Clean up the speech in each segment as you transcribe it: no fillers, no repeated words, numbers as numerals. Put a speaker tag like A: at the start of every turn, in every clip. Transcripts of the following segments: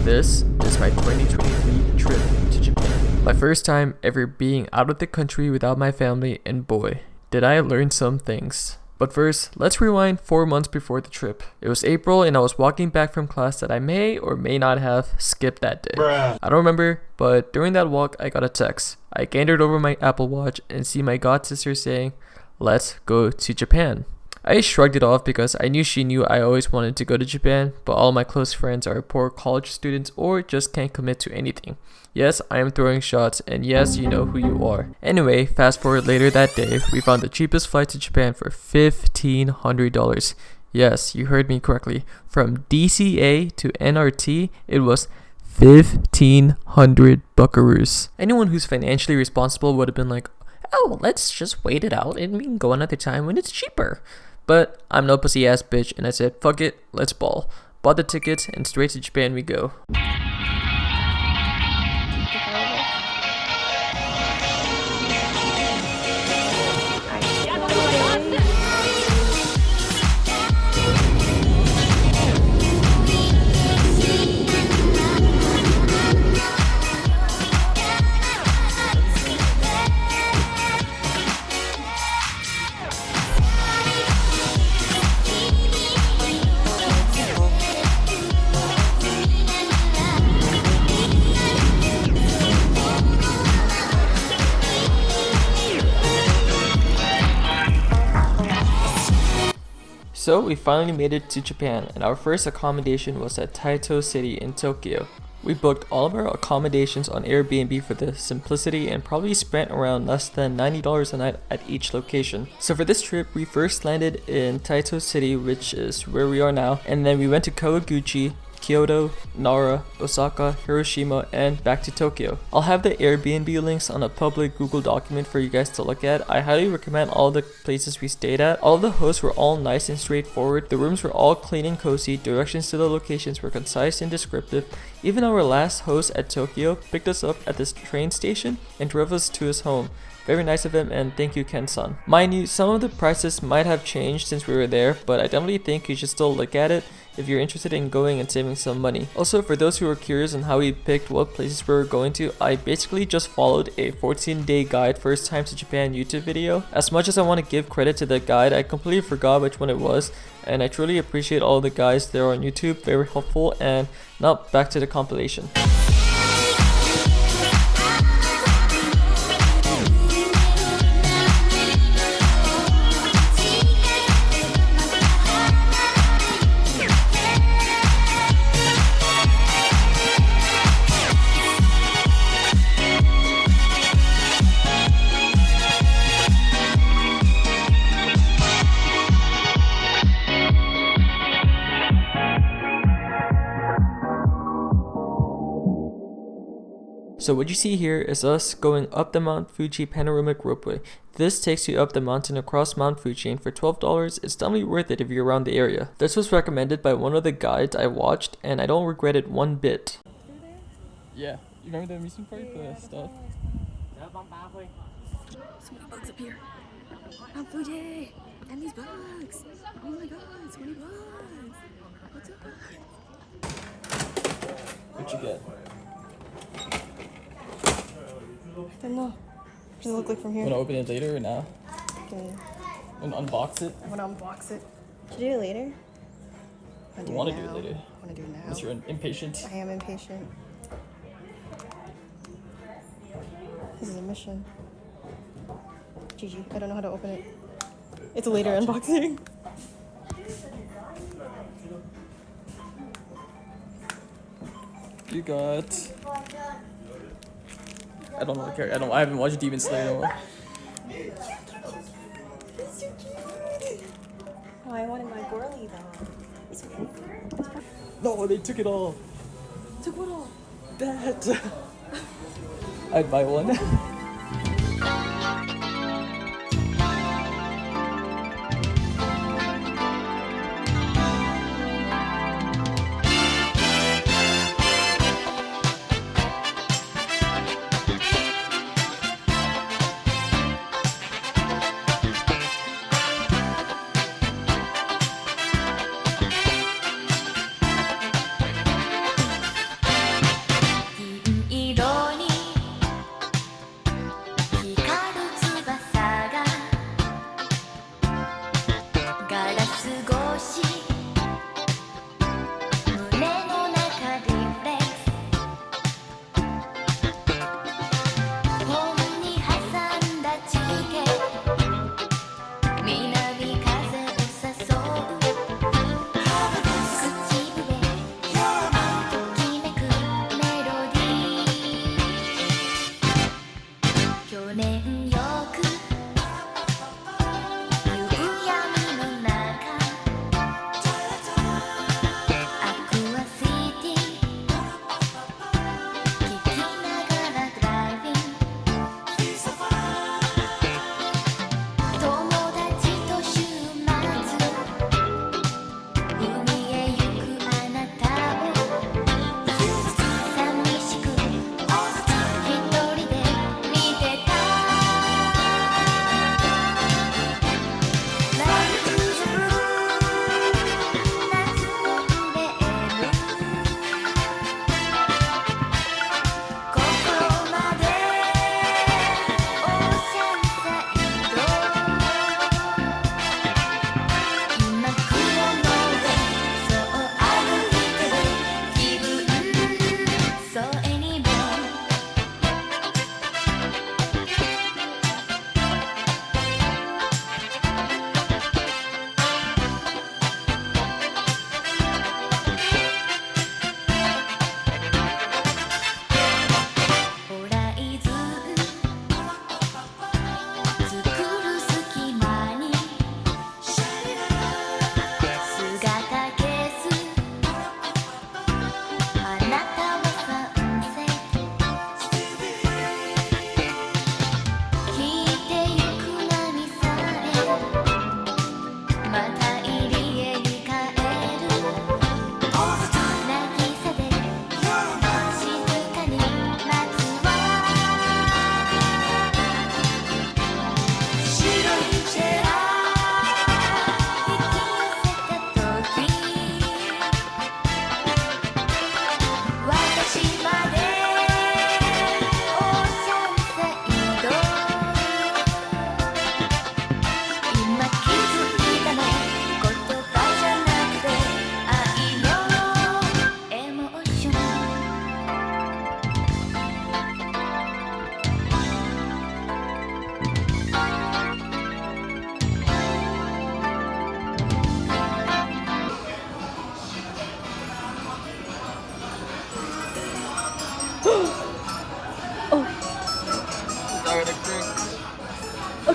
A: This is my 2023 trip to Japan. My first time ever being out of the country without my family, and boy, did I learn some things. But first, let's rewind 4 months before the trip. It was April and I was walking back from class that I may or may not have skipped that day. I don't remember, but during that walk I got a text. I gathered over my Apple Watch and see my god sister saying, "Let's go to Japan." I shrugged it off because I knew she knew I always wanted to go to Japan, but all my close friends are poor college students or just can't commit to anything. Yes, I am throwing shots, and yes, you know who you are. Anyway, fast forward later that day, we found the cheapest flight to Japan for $1,500. Yes, you heard me correctly. From DCA to NRT, it was 1,500 buckaroos. Anyone who's financially responsible would have been like, oh, let's just wait it out and we can go another time when it's cheaper. But I'm no pussy ass bitch and I said, fuck it, let's ball. Bought the tickets and straight to Japan we go. So we finally made it to Japan, and our first accommodation was at Taito City in Tokyo. We booked all of our accommodations on Airbnb for the simplicity and probably spent around less than $90 a night at each location. So for this trip, we first landed in Taito City, which is where we are now, and then we went to Kawaguchi, Kyoto, Nara, Osaka, Hiroshima, and back to Tokyo. I'll have the Airbnb links on a public Google document for you guys to look at. I highly recommend all the places we stayed at. All the hosts were all nice and straightforward. The rooms were all clean and cozy. Directions to the locations were concise and descriptive. Even our last host at Tokyo picked us up at this train station and drove us to his home. Very nice of him, and thank you, Ken-san. Mind you, some of the prices might have changed since we were there, but I definitely think you should still look at it if you're interested in going and saving some money. Also, for those who are curious on how we picked what places we were going to, I basically just followed a 14-day guide first time to Japan YouTube video. As much as I want to give credit to the guide, I completely forgot which one it was, and I truly appreciate all the guides there on YouTube, very helpful. And now back to the compilation. So what you see here is us going up the Mount Fuji panoramic ropeway. This takes you up the mountain across Mount Fuji, and for $12, it's definitely worth it if you're around the area. This was recommended by one of the guides I watched, and I don't regret it one bit. Yeah, you remember the amusement park, the stuff?
B: So many bugs up here. Mount Fuji! And these bugs! Oh my god, so many bugs! What's up?
A: What'd you get?
B: I don't know. What does it look like from here?
A: Wanna open it later or now?
B: Okay.
A: Wanna unbox it?
B: I wanna unbox it. Should I do it later?
A: I wanna do it later.
B: I wanna do it now.
A: Unless you're impatient.
B: I am impatient. This is a mission. GG. I don't know how to open it. It's a later unboxing.
A: You got... I don't know the character. I haven't watched Demon Slayer in a while.
B: It's so cute. Oh, I wanted my girly though.
A: No, they took it all.
B: Took what all?
A: That. I'd buy one.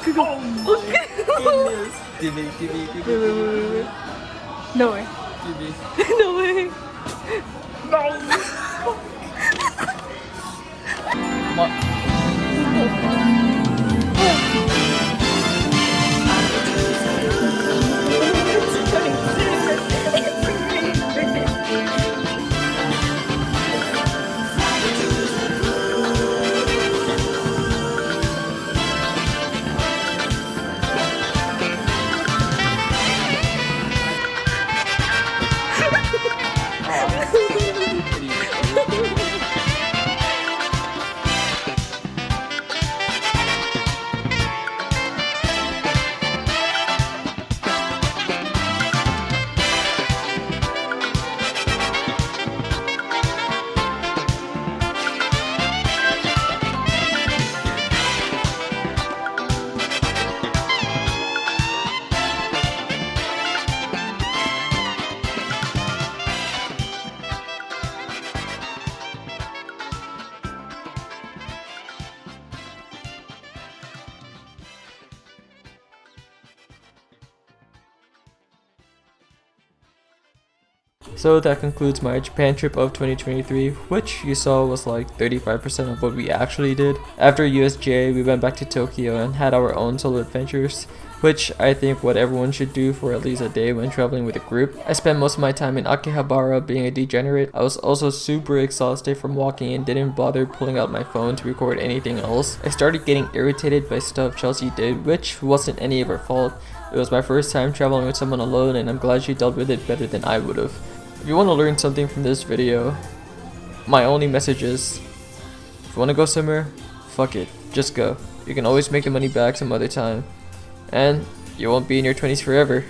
A: Give me.
B: Wait. No way.
A: Give me.
B: No way.
A: Come on. So that concludes my Japan trip of 2023, which you saw was like 35% of what we actually did. After USJ, we went back to Tokyo and had our own solo adventures, which I think what everyone should do for at least a day when traveling with a group. I spent most of my time in Akihabara being a degenerate. I was also super exhausted from walking and didn't bother pulling out my phone to record anything else. I started getting irritated by stuff Chelsea did, which wasn't any of her fault. It was my first time traveling with someone alone, and I'm glad she dealt with it better than I would have. If you want to learn something from this video, my only message is, if you want to go somewhere, fuck it, just go. You can always make the money back some other time, and you won't be in your 20s forever.